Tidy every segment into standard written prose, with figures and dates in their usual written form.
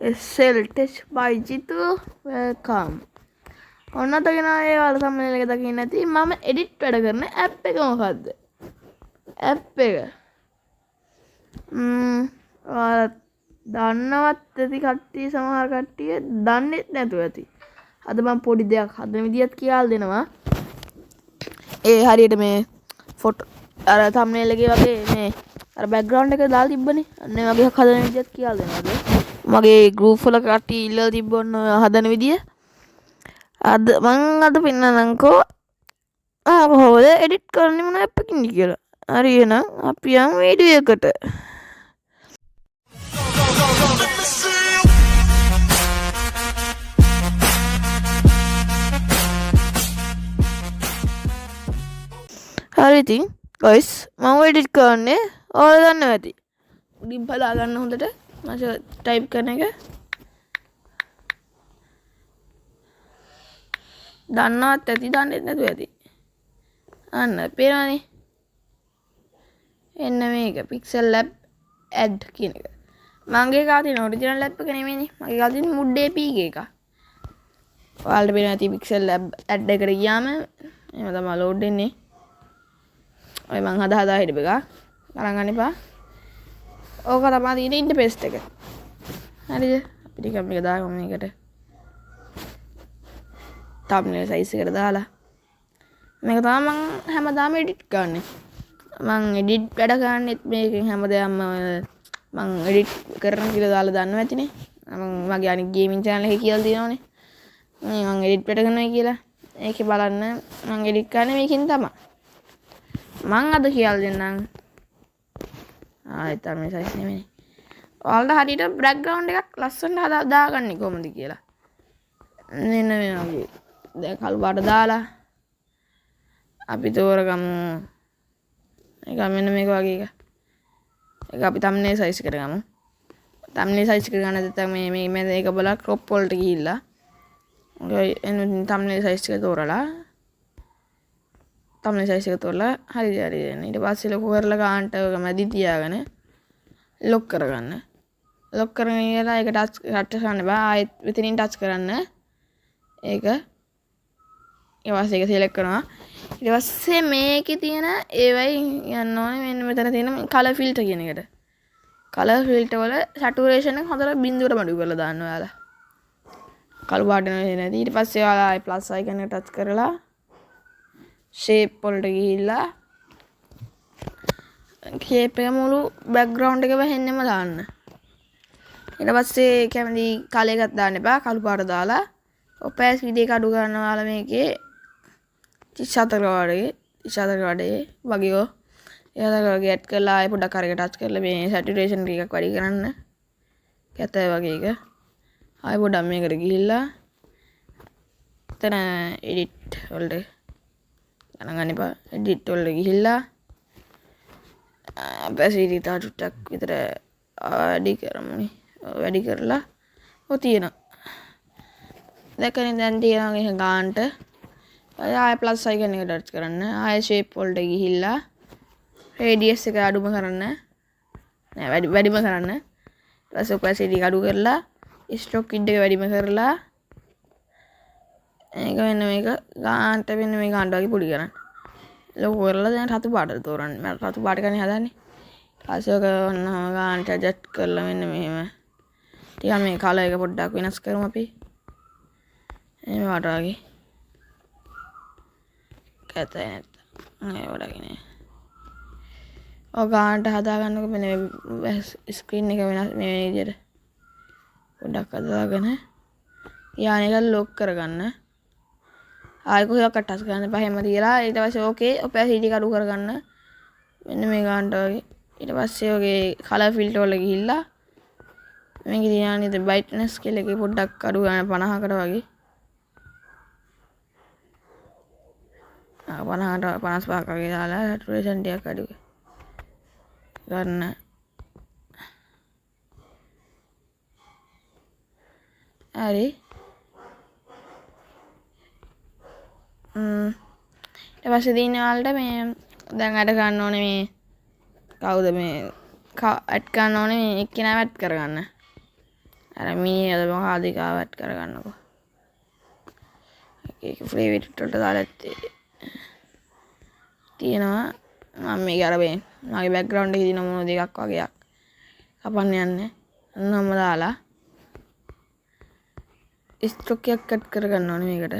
SL Tech by Jitu welcome. ඔන්න තගෙන ඒ ඔයාලා thumbnail එක දකින්න ඇති මම edit වැඩ කරන app එක මොකද්ද? app එක ඔයාලා දන්නවත් ඇති කට්ටිය සමහර කට්ටිය දන්නේ නැතුව ඇති. අද මම පොඩි දෙයක් හදන විදියත් කියලා දෙනවා. ඒ හරියට මේ ෆොටෝ අර thumbnail එකේ වගේ මේ අර background එක දාලා තිබ්බනේ. අන්න ඒ වගේ හදන විදියත් කියලා දෙනවා. මගේ group වල කට්ටිය ඉල්ලලා තිබ්බොන්න හදන විදිය. අද මං අද පෙන්නන්නම්කෝ කොහොමද edit කරන්නේ මොන app එකකින්ද කියලා. හරි එහෙනම් අපි යමු වීඩියෝ එකට. හරි ඉතින් guys මම edit කරන්නේ ඔයාලා දන්නවා ඇති. උඩින් බලා ගන්න හොඳට මාෂ ටයිප් කරන එක. දන්නවත් ඇති දන්නේ නැතුව ඇති. අන්න පේනවනේ. එන්න මේක pixel lab add කියන එක. මගේ එකා තියෙන ඔරිජිනල් lab එක නෙමෙයිනේ. මගේ එකා තියෙන mood apk එක. ඔයාලට පේනවා ඇති pixel lab add එකට ගියාම එහෙම තමයි load වෙන්නේ. ඔය මං හදා හිටපු එක. ගණන් ගන්න එපා. ඕක තමයි තියෙන ඉන්ටර්ෆේස් එක. හරිද? අපි ටිකක් මේක දාගමු මේකට. thumbnail size එකට දාලා. මේක තමයි මං හැමදාම edit කරන්නේ. මං edit වැඩ කරන්නේත් මේකෙන් හැමදාම මං edit කරන කියලා දාලා දන්නවා ඇතිනේ. මං මගේ අනිත් gaming channel එකේ කියලා තියෙනවනේ. මේ මං edit වැඩ කරනවා කියලා. ඒකේ බලන්න මං edit කරන්නේ මේකෙන් තමයි. මං අද කියලා දෙන්නම්. ආයෙත් thumbnail size නෙමෙයි. ඔයාලට හරියට background එකක් ලස්සනට හදා දාගන්නේ කොහොමද කියලා. මෙන්න මේ වගේ. දැන් කළු පාට දාලා අපි තෝරගමු. ඒක මෙන්න මේක වගේ එක. ඒක අපි thumbnail size එකට ගමු. thumbnail size එක ගන්න නැත්නම් මේ මේක බලලා crop වලට ගිහිල්ලා ඔය එන්න thumbnail size එක තෝරලා thumbnail size එක තෝරලා හරිද ඊට පස්සේ ලොකු කරලා ගන්නට ඔක මැදි තියාගෙන lock කරගන්න. lock කරගෙන ඉඳලා ඒක touch කරන්න බෑ. ආයෙත් මෙතනින් touch කරන්න. ඒක ඊට පස්සේ ඒක select කරනවා. ඊට පස්සේ මේකේ තියෙන ඒවයි යන්න ඕනේ මෙන්න මෙතන තියෙන color filter කියන එකට. color filter වල saturation එක හොඳට බිඳුවට මඩු කරලා දාන්න ඔයාලා. කළු පාට නැති. ඊට පස්සේ ඔයාලා ආයි plus icon එක touch කරලා shape වලට ගිහිල්ලා shape එක මුළු background එක වැහෙන්නෙම දාන්න. ඊට පස්සේ කැමති color එකක් දාන්න එපා. කළු පාට දාලා opacity එක අඩු කරනවා ඔයාලා මේකේ 34 වඩේ වගේ ඒකට get කරලා ආයෙ පොඩ්ඩක් අරගෙන ටච් කරලා මේ saturation ටිකක් වැඩි කරන්න. කැත වගේ එක. ආයෙ පොඩ්ඩක් මේකට ගිහිල්ලා එතන edit වලට ගණන් ගන්න එපා. edit වලට ගිහිල්ලා opacity ටිකක් විතර වැඩි කරමුනේ. වැඩි කරලා ඔය තියෙනවා. දැකගෙන දැන් තියෙනවා මේක ගන්නට. ආයෙ plus icon එකට ටච් කරන්න. ආයෙ shape වලට ගිහිල්ලා radius එක අඩුම කරන්න. නෑ වැඩිම කරන්න. ඊට පස්සේ opacity එක අඩු කරලා stroke width එක වැඩිම කරලා ඒක වෙන මේක ගන්නට වෙන මේ ගන්න වගේ පොඩි කරන්න. ලොකු කරලා දැන් රතු පාටට තෝරන්න. මම රතු පාට කන්නේ හදන්නේ. ඊට පස්සේ ඔක ඔන්නම ගන්නට adjust කරලා මෙන්න මෙහෙම. ටිකක් මේ color එක පොඩ්ඩක් වෙනස් කරමු අපි. එහෙම වටාගේ. කැතයි නැත්තම් ඒ වඩාගේ නේ. ඔය ගන්නට හදා ගන්නකො මෙන්න ස්ක්‍රීන් එක වෙනස් මේ විදිහට පොඩ්ඩක් හදාගෙන යාන එක ලොක් කරගන්න. ආයෙ කොහොමද ටච් කරන්න එපා. හැම තියලා ඊට පස්සේ ඕකේ opacity එක අඩු කරගන්න. මෙන්න මේ ගන්නට වගේ. ඊට පස්සේ ඔගේ color filter වල ගිහිල්ලා මේකේ තියන ඉතින් brightness කියලා එකේ පොඩ්ඩක් අඩු ගන්න 50කට වගේ. 50ට 55ක වගේ දාලා saturation ටිකක් අඩු ගන්න. හරි. ඊට පස්සේ දින වලට මේ දැන් අඩ ගන්න ඕනේ මේ කවුද මේ ඇඩ් කරන්න ඕනේ මේ එක්කෙනාව ඇඩ් කරගන්න. අර මිනිහද මොකද කාවත් කරගන්නකෝ. ඒක ෆේවරිට් වලට දාලා තියෙනවා. මම මේක අර මේ මගේ බෑග්ග්‍රවුන්ඩ් එකේ තියෙන මොන දෙකක් වගේක් කපන්න යන්නේ. අන්නම දාලා ස්ට්‍රොක් එකක් කට් කරගන්න ඕනේ මේකට.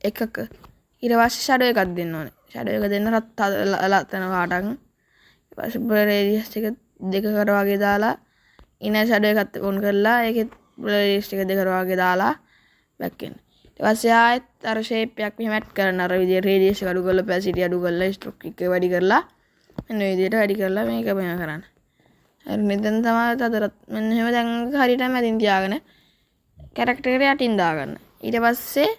එකක ඊට පස්සේ ෂැඩෝ එකක් දෙන්න ඕනේ. ෂැඩෝ එක දෙන්න රත් ලතන කාටක්. ඊට පස්සේ බ්ලර් රේඩියස් එක දෙකකට වගේ දාලා ඉනර් ෂැඩෝ එකත් ඔන් කරලා ඒකෙත් බ්ලර් රේඩියස් එක දෙකකට වගේ දාලා බැක් වෙන්න. ඊට පස්සේ ආයෙත් අර ෂේප් එකක් මෙහෙම ඇඩ් කරන්න අර විදියට රේඩියස් එක අඩු කරලා ඔපැසිටි අඩු කරලා ස්ට්‍රොක් එක වැඩි කරලා මෙන්න මේ විදියට වැඩි කරලා මේක මෙහෙම කරන්න. හරි මෙතන තමයි තදරත් මෙන්න එහෙම දැන් හරියට මැදින් තියාගෙන කැරක්ටර් එක යටින් දාගන්න. ඊට පස්සේ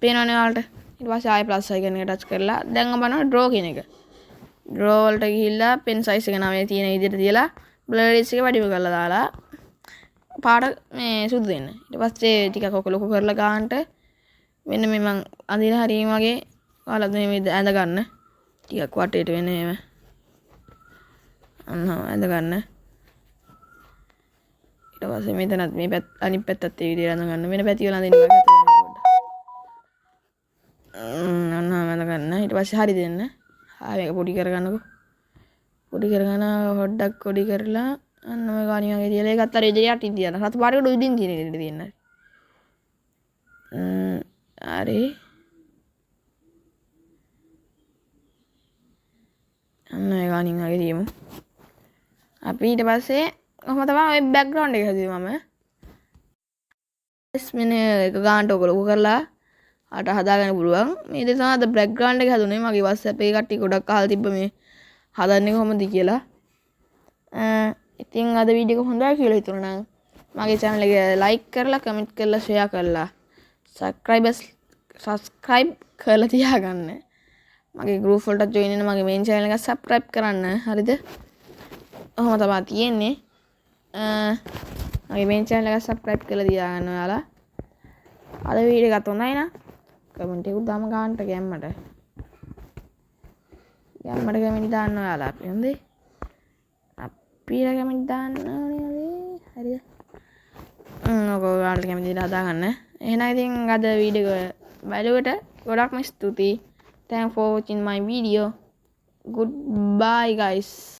පේනවනේ ඔයාලට. ඊට පස්සේ ආයෙ ප්ලස් අයිකන් එක ටච් කරලා දැන් බලන්න ඩ්‍රෝ කියන එක. ඩ්‍රෝ වලට ගිහිල්ලා පෙන් සයිස් එක නම් මේ තියෙන විදිහට තියලා බ්ලර් රේඩියස් එක වැඩිම කරලා දාලා පාට මේ සුදු දෙන්න. ඊට පස්සේ ටිකක් ඔක ලොකු කරලා ගන්නට මෙන්න මේ මං අඳින හරියම වගේ ඔයාලා මේ ඇඳ ගන්න. ටිකක් වටේට වෙන එහෙම. අන්න ඇඳ ගන්න. ඊට පස්සේ මෙතනත් මේ පැත්ත අනිත් පැත්තත් ඒ විදිහට අඳ ගන්න. වෙන පැති වල අඳින්න වගේ අන්න අඳ ගන්න. ඊට පස්සේ හරි දෙන්න. මේක පොඩි කරගන්නකෝ. පොඩි කරගෙන හොඩක් පොඩි කරලා අන්න ඔය ගානිය වගේ තියලා ඒකත් අර ඉදිරියට යටින් තියන්න. රතු පාරකට උඩින් තියෙන විදිහට තියන්න. හරි. අන්න ඔය ගානින් වගේ තියමු. අපි ඊට පස්සේ කොහොම තමයි ඔය බෑග්ග්‍රවුන්ඩ් එක හදුවේ මම. මෙන්න එක ගානට ඔක ලොකු කරලා අට හදාගන්න පුළුවන්. මේ දේ තමයි අද බෑග්ග්‍රවුන්ඩ් එක හදුනේ. මගේ WhatsApp එකේ කට්ටිය ගොඩක් අහලා තිබ්බ මේ හදන්නේ කොහොමද කියලා. ඉතින් අද වීඩියෝ එක හොඳයි කියලා හිතුණා නම් මගේ channel එක like කරලා comment කරලා share කරලා subscribe කරලා තියාගන්න. මගේ group වලට join වෙන්න මගේ main channel එක subscribe කරන්න. හරිද? ඔහොම තමයි තියෙන්නේ. මගේ main channel එක subscribe කරලා තියාගන්න ඔයාලා. අද වීඩියෝ එකත් හොඳයි නම් comment එකක් දාම ගන්නට ගැම්මට. කැමෙන්ට් දාන්න ඔයාලා අපි හොඳේ. අපිලා කැමෙන්ට් දාන්න ඕනේ හරිද? ඔක ඔයාලට කැමති විදිහට හදාගන්න. එහෙනම් ඉතින් අද වීඩියෝ එක බලුවට ගොඩක්ම ස්තුතියි. Thanks for watching my video. Goodbye guys.